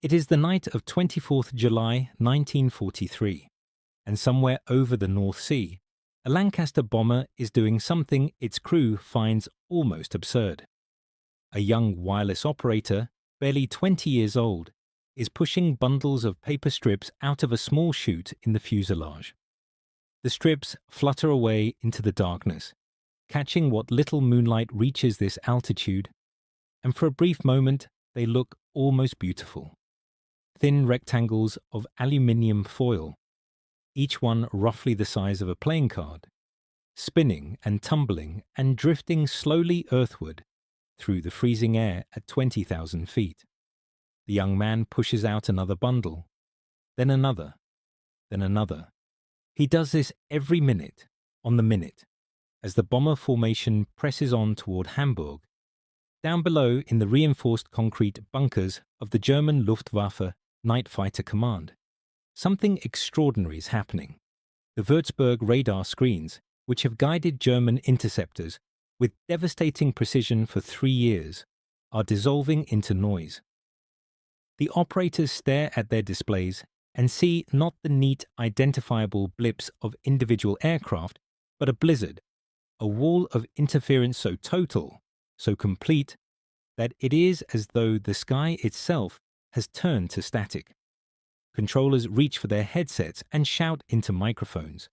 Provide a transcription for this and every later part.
It is the night of 24th July 1943, and somewhere over the North Sea, a Lancaster bomber is doing something its crew finds almost absurd. A young wireless operator, barely 20 years old, is pushing bundles of paper strips out of a small chute in the fuselage. The strips flutter away into the darkness, catching what little moonlight reaches this altitude, and for a brief moment they look almost beautiful. Thin rectangles of aluminium foil, each one roughly the size of a playing card, spinning and tumbling and drifting slowly earthward through the freezing air at 20,000 feet. The young man pushes out another bundle, then another, then another. He does this every minute, on the minute, as the bomber formation presses on toward Hamburg. Down below in the reinforced concrete bunkers of the German Luftwaffe Night Fighter Command, something extraordinary is happening. The Würzburg radar screens, which have guided German interceptors with devastating precision for 3 years, are dissolving into noise. The operators stare at their displays and see not the neat, identifiable blips of individual aircraft, but a blizzard, a wall of interference so total, so complete, that it is as though the sky itself has turned to static. Controllers reach for their headsets and shout into microphones.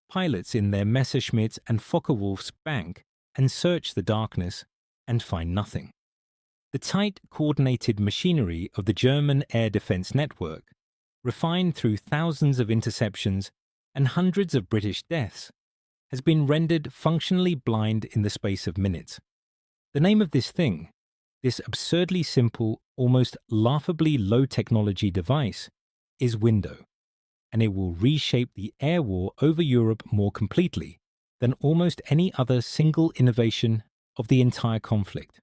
Pilots in their Messerschmitt and Focke-Wulfs bank and search the darkness and find nothing. The tight, coordinated machinery of the German air defense network, refined through thousands of interceptions and hundreds of British deaths, has been rendered functionally blind in the space of minutes. The name of this thing, this absurdly simple, almost laughably low-technology device, is window, and it will reshape the air war over Europe more completely than almost any other single innovation of the entire conflict.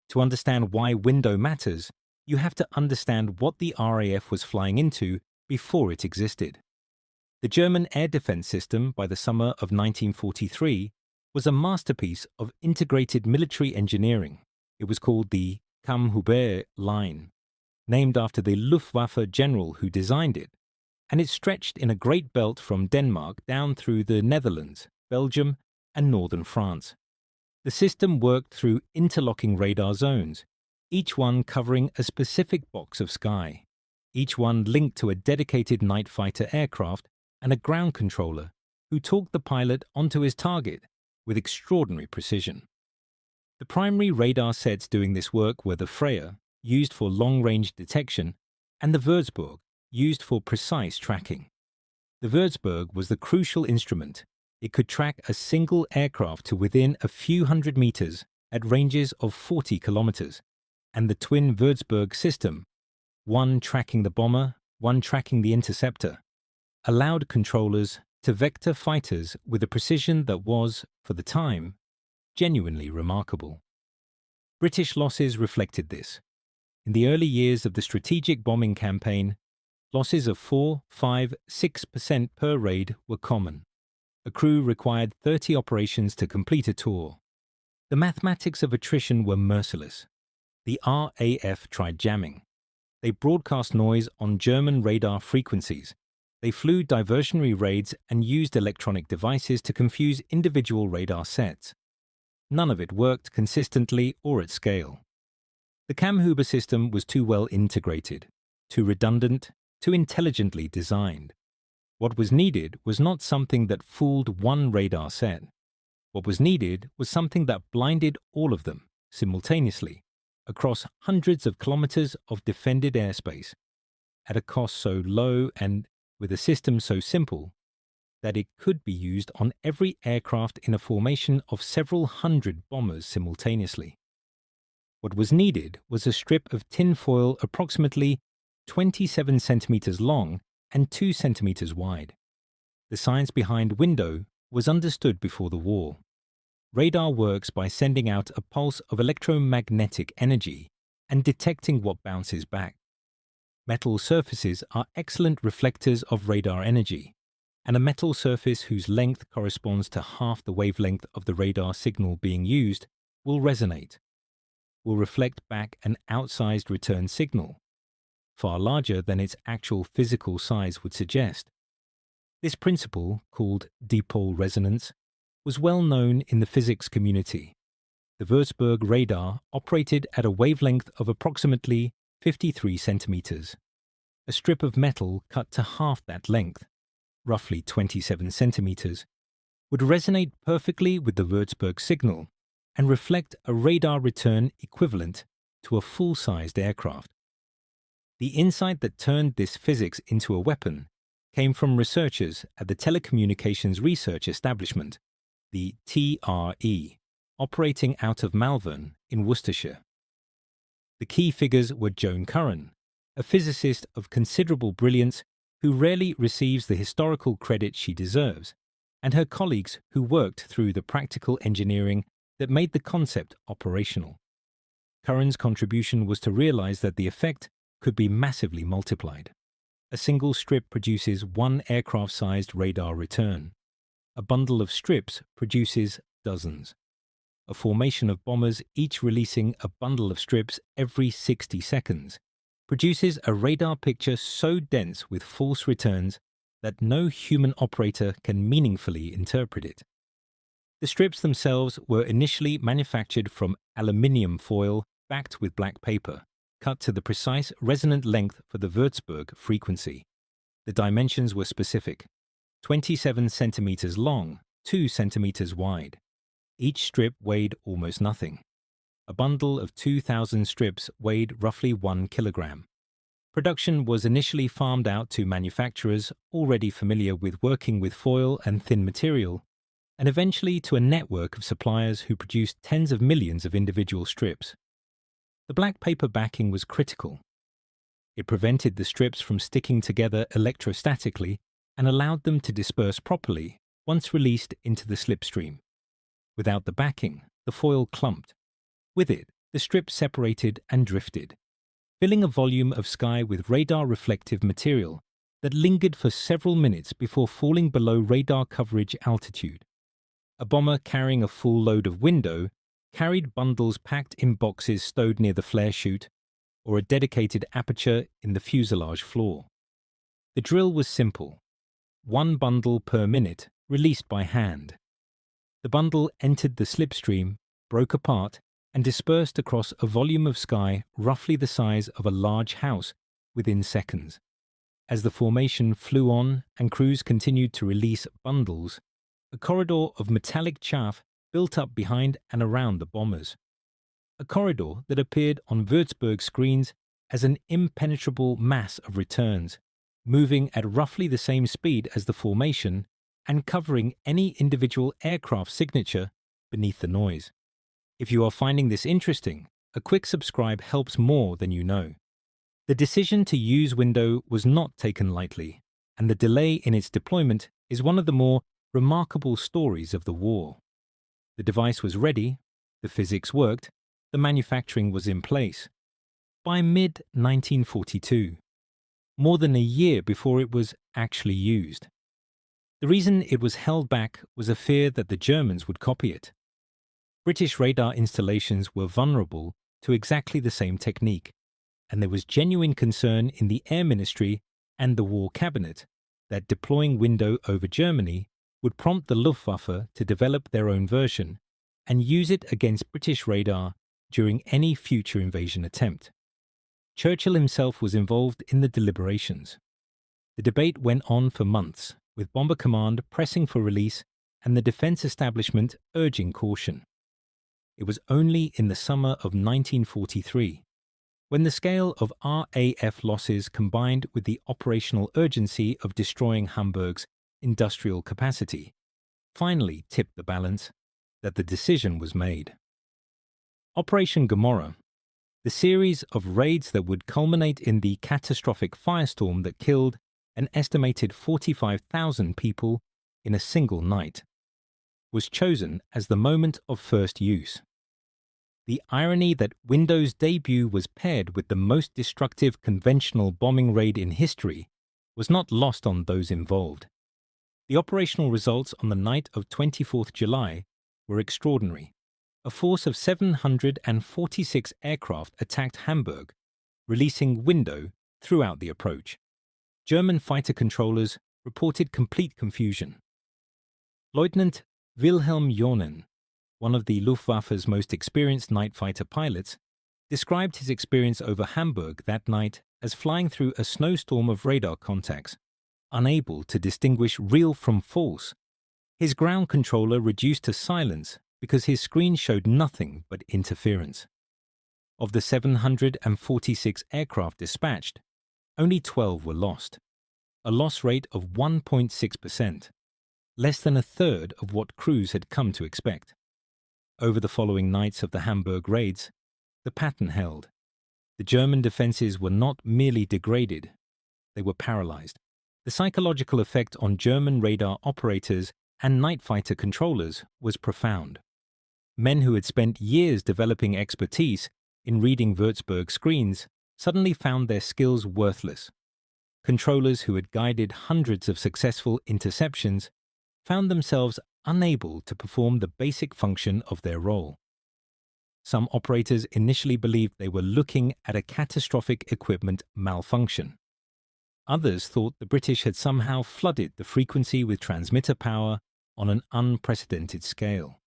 To understand why window matters, you have to understand what the RAF was flying into before it existed. The German air defense system by the summer of 1943 was a masterpiece of integrated military engineering. It was called the Kamm-Huber line, named after the Luftwaffe general who designed it, and it stretched in a great belt from Denmark down through the Netherlands, Belgium, and northern France. The system worked through interlocking radar zones, each one covering a specific box of sky, each one linked to a dedicated night fighter aircraft and a ground controller who talked the pilot onto his target with extraordinary precision. The primary radar sets doing this work were the Freya, used for long-range detection, and the Würzburg, used for precise tracking. The Würzburg was the crucial instrument. It could track a single aircraft to within a few hundred meters at ranges of 40 kilometers, and the twin Würzburg system, one tracking the bomber, one tracking the interceptor, allowed controllers to vector fighters with a precision that was, for the time, genuinely remarkable. British losses reflected this. In the early years of the strategic bombing campaign, losses of 4, 5, 6% per raid were common. A crew required 30 operations to complete a tour. The mathematics of attrition were merciless. The RAF tried jamming. They broadcast noise on German radar frequencies. They flew diversionary raids and used electronic devices to confuse individual radar sets. None of it worked consistently or at scale. The Kamm-Huber system was too well integrated, too redundant, too intelligently designed. What was needed was not something that fooled one radar set. What was needed was something that blinded all of them, simultaneously, across hundreds of kilometers of defended airspace, at a cost so low and with a system so simple that it could be used on every aircraft in a formation of several hundred bombers simultaneously. What was needed was a strip of tinfoil approximately 27 centimeters long and 2 centimeters wide. The science behind window was understood before the war. Radar works by sending out a pulse of electromagnetic energy and detecting what bounces back. Metal surfaces are excellent reflectors of radar energy, and a metal surface whose length corresponds to half the wavelength of the radar signal being used will resonate, will reflect back an outsized return signal. far larger than its actual physical size would suggest. This principle, called dipole resonance, was well known in the physics community. The Würzburg radar operated at a wavelength of approximately 53 centimeters. A strip of metal cut to half that length, roughly 27 centimeters, would resonate perfectly with the Würzburg signal and reflect a radar return equivalent to a full-sized aircraft. The insight that turned this physics into a weapon came from researchers at the Telecommunications Research Establishment, the TRE, operating out of Malvern in Worcestershire. The key figures were Joan Curran, a physicist of considerable brilliance who rarely receives the historical credit she deserves, and her colleagues who worked through the practical engineering that made the concept operational. Curran's contribution was to realize that the effect could be massively multiplied. A single strip produces one aircraft-sized radar return. A bundle of strips produces dozens. A formation of bombers, each releasing a bundle of strips every 60 seconds, produces a radar picture so dense with false returns that no human operator can meaningfully interpret it. The strips themselves were initially manufactured from aluminium foil backed with black paper, cut to the precise resonant length for the Würzburg frequency. The dimensions were specific: 27 centimeters long, 2 centimeters wide. Each strip weighed almost nothing. A bundle of 2,000 strips weighed roughly 1 kilogram. Production was initially farmed out to manufacturers already familiar with working with foil and thin material, and eventually to a network of suppliers who produced tens of millions of individual strips. The black paper backing was critical. It prevented the strips from sticking together electrostatically and allowed them to disperse properly once released into the slipstream. Without the backing, the foil clumped. With it, the strip separated and drifted, filling a volume of sky with radar-reflective material that lingered for several minutes before falling below radar coverage altitude. A bomber carrying a full load of window carried bundles packed in boxes stowed near the flare chute, or a dedicated aperture in the fuselage floor. The drill was simple: one bundle per minute, released by hand. The bundle entered the slipstream, broke apart, and dispersed across a volume of sky roughly the size of a large house within seconds. As the formation flew on and crews continued to release bundles, a corridor of metallic chaff built up behind and around the bombers. A corridor that appeared on Würzburg screens as an impenetrable mass of returns, moving at roughly the same speed as the formation and covering any individual aircraft signature beneath the noise. If you are finding this interesting, a quick subscribe helps more than you know. The decision to use Window was not taken lightly, and the delay in its deployment is one of the more remarkable stories of the war. The device was ready, the physics worked, the manufacturing was in place. By mid-1942, more than a year before it was actually used. The reason it was held back was a fear that the Germans would copy it. British radar installations were vulnerable to exactly the same technique, and there was genuine concern in the Air Ministry and the War Cabinet that deploying Window over Germany would prompt the Luftwaffe to develop their own version and use it against British radar during any future invasion attempt. Churchill himself was involved in the deliberations. The debate went on for months, with Bomber Command pressing for release and the defense establishment urging caution. It was only in the summer of 1943, when the scale of RAF losses combined with the operational urgency of destroying Hamburg's industrial capacity, finally tipped the balance, that the decision was made. Operation Gomorrah, the series of raids that would culminate in the catastrophic firestorm that killed an estimated 45,000 people in a single night, was chosen as the moment of first use. The irony that Window's debut was paired with the most destructive conventional bombing raid in history was not lost on those involved. The operational results on the night of 24th July were extraordinary. A force of 746 aircraft attacked Hamburg, releasing Window throughout the approach. German fighter controllers reported complete confusion. Lieutenant Wilhelm Jonen, one of the Luftwaffe's most experienced night fighter pilots, described his experience over Hamburg that night as flying through a snowstorm of radar contacts, unable to distinguish real from false. His ground controller reduced to silence because his screen showed nothing but interference. Of the 746 aircraft dispatched, only 12 were lost, a loss rate of 1.6%, less than a third of what crews had come to expect. Over the following nights of the Hamburg raids, the pattern held. The German defenses were not merely degraded, they were paralyzed. The psychological effect on German radar operators and night fighter controllers was profound. Men who had spent years developing expertise in reading Würzburg screens suddenly found their skills worthless. Controllers who had guided hundreds of successful interceptions found themselves unable to perform the basic function of their role. Some operators initially believed they were looking at a catastrophic equipment malfunction. Others thought the British had somehow flooded the frequency with transmitter power on an unprecedented scale.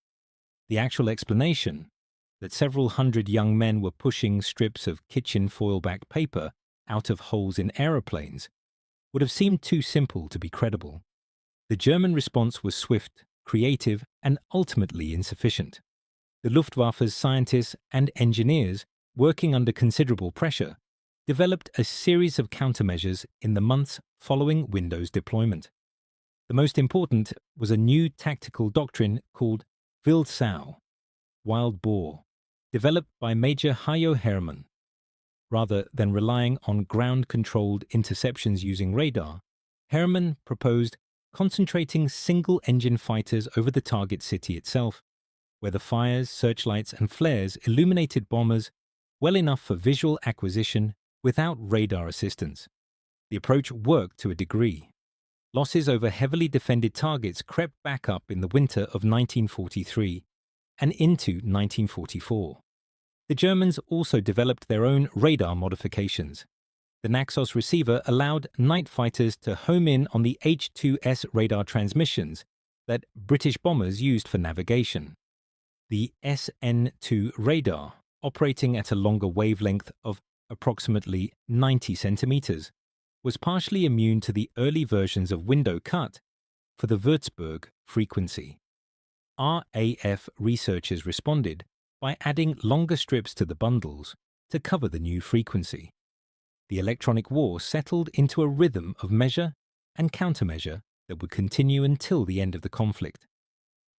The actual explanation, that several hundred young men were pushing strips of kitchen foil-back paper out of holes in aeroplanes, would have seemed too simple to be credible. The German response was swift, creative, and ultimately insufficient. The Luftwaffe's scientists and engineers, working under considerable pressure, developed a series of countermeasures in the months following Windows deployment. The most important was a new tactical doctrine called Wildsau, wild boar, developed by Major Hajo Hermann. Rather than relying on ground-controlled interceptions using radar, Hermann proposed concentrating single-engine fighters over the target city itself, where the fires, searchlights, and flares illuminated bombers well enough for visual acquisition without radar assistance. The approach worked to a degree. Losses over heavily defended targets crept back up in the winter of 1943 and into 1944. The Germans also developed their own radar modifications. The Naxos receiver allowed night fighters to home in on the H-2S radar transmissions that British bombers used for navigation. The SN2 radar, operating at a longer wavelength of approximately 90 centimeters, was partially immune to the early versions of window cut for the Würzburg frequency. RAF researchers responded by adding longer strips to the bundles to cover the new frequency. The electronic war settled into a rhythm of measure and countermeasure that would continue until the end of the conflict.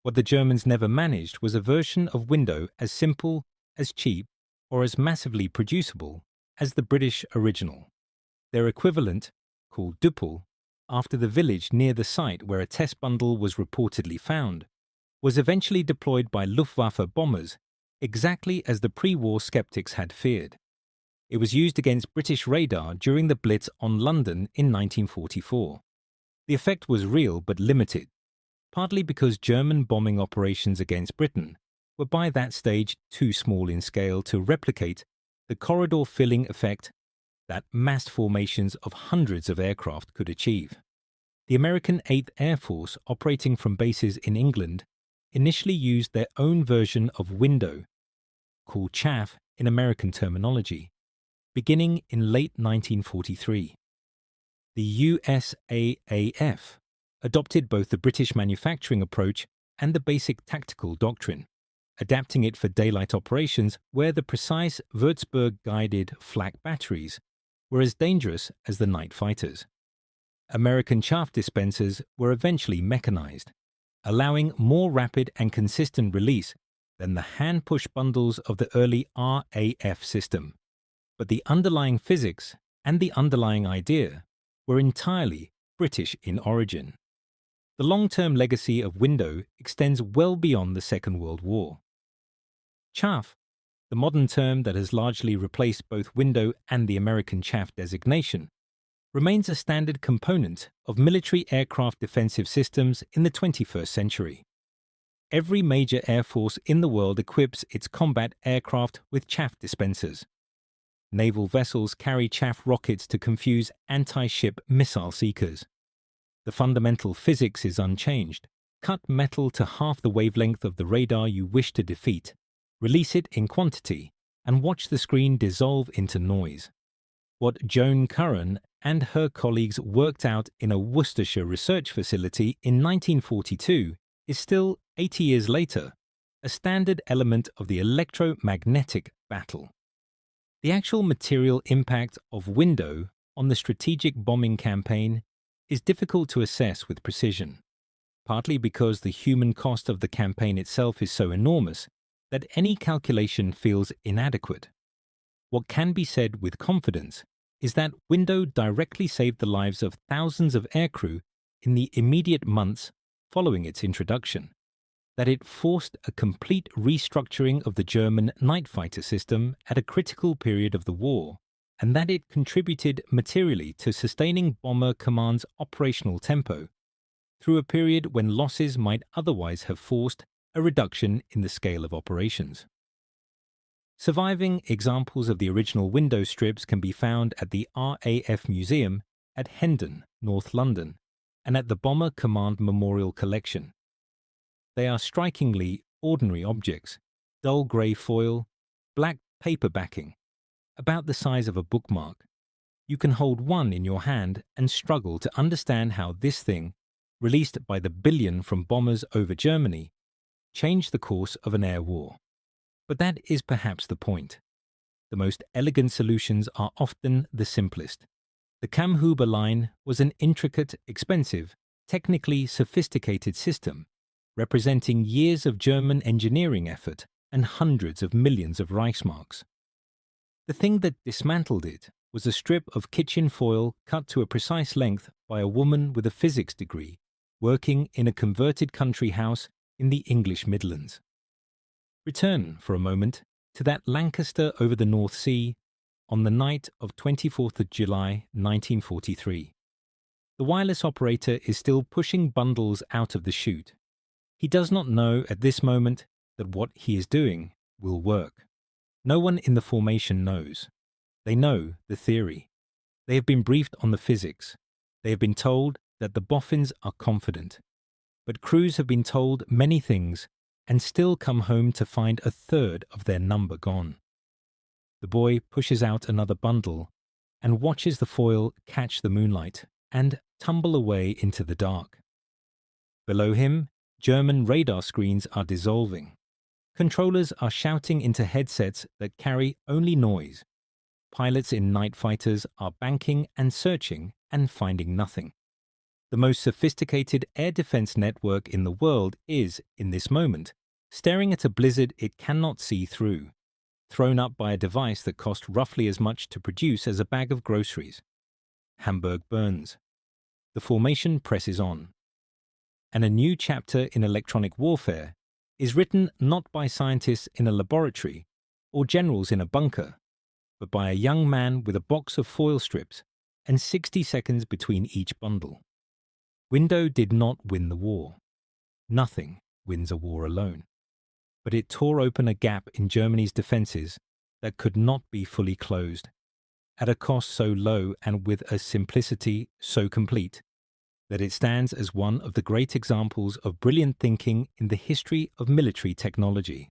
What the Germans never managed was a version of window as simple, as cheap, or as massively producible as the British original. Their equivalent, called Düppel, after the village near the site where a test bundle was reportedly found, was eventually deployed by Luftwaffe bombers exactly as the pre-war skeptics had feared. It was used against British radar during the Blitz on London in 1944. The effect was real but limited, partly because German bombing operations against Britain were by that stage too small in scale to replicate the corridor filling effect that massed formations of hundreds of aircraft could achieve. The American 8th Air Force, operating from bases in England, initially used their own version of window, called chaff in American terminology, beginning in late 1943. The USAAF adopted both the British manufacturing approach and the basic tactical doctrine, adapting it for daylight operations where the precise Würzburg-guided flak batteries were as dangerous as the night fighters. American chaff dispensers were eventually mechanized, allowing more rapid and consistent release than the hand-push bundles of the early RAF system. But the underlying physics and the underlying idea were entirely British in origin. The long-term legacy of window extends well beyond the Second World War. Chaff, the modern term that has largely replaced both window and the American chaff designation, remains a standard component of military aircraft defensive systems in the 21st century. Every major air force in the world equips its combat aircraft with chaff dispensers. Naval vessels carry chaff rockets to confuse anti-ship missile seekers. The fundamental physics is unchanged. Cut metal to half the wavelength of the radar you wish to defeat, release it in quantity, and watch the screen dissolve into noise. What Joan Curran and her colleagues worked out in a Worcestershire research facility in 1942 is still, 80 years later, a standard element of the electromagnetic battle. The actual material impact of window on the strategic bombing campaign is difficult to assess with precision, partly because the human cost of the campaign itself is so enormous that any calculation feels inadequate. What can be said with confidence is that window directly saved the lives of thousands of aircrew in the immediate months following its introduction, that it forced a complete restructuring of the German night fighter system at a critical period of the war, and that it contributed materially to sustaining Bomber Command's operational tempo through a period when losses might otherwise have forced a reduction in the scale of operations. Surviving examples of the original window strips can be found at the RAF Museum at Hendon, North London, and at the Bomber Command Memorial Collection. They are strikingly ordinary objects, dull grey foil, black paper backing, about the size of a bookmark. You can hold one in your hand and struggle to understand how this thing, released by the billion from bombers over Germany, changed the course of an air war. But that is perhaps the point. The most elegant solutions are often the simplest. The Kammhuber line was an intricate, expensive, technically sophisticated system, representing years of German engineering effort and hundreds of millions of Reichsmarks. The thing that dismantled it was a strip of kitchen foil cut to a precise length by a woman with a physics degree working in a converted country house in the English Midlands. Return for a moment to that Lancaster over the North Sea on the night of 24th of July 1943. The wireless operator is still pushing bundles out of the chute. He does not know at this moment that what he is doing will work. No one in the formation knows. They know the theory. They have been briefed on the physics. They have been told that the boffins are confident. But crews have been told many things and still come home to find a third of their number gone. The boy pushes out another bundle and watches the foil catch the moonlight and tumble away into the dark. Below him, German radar screens are dissolving. Controllers are shouting into headsets that carry only noise. Pilots in night fighters are banking and searching and finding nothing. The most sophisticated air defense network in the world is, in this moment, staring at a blizzard it cannot see through, thrown up by a device that cost roughly as much to produce as a bag of groceries. Hamburg burns. The formation presses on. And a new chapter in electronic warfare is written not by scientists in a laboratory or generals in a bunker, but by a young man with a box of foil strips and 60 seconds between each bundle. Window did not win the war. Nothing wins a war alone. But it tore open a gap in Germany's defences that could not be fully closed, at a cost so low and with a simplicity so complete, that it stands as one of the great examples of brilliant thinking in the history of military technology.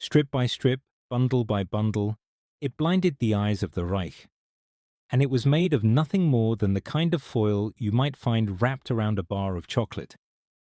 Strip by strip, bundle by bundle, it blinded the eyes of the Reich. And it was made of nothing more than the kind of foil you might find wrapped around a bar of chocolate,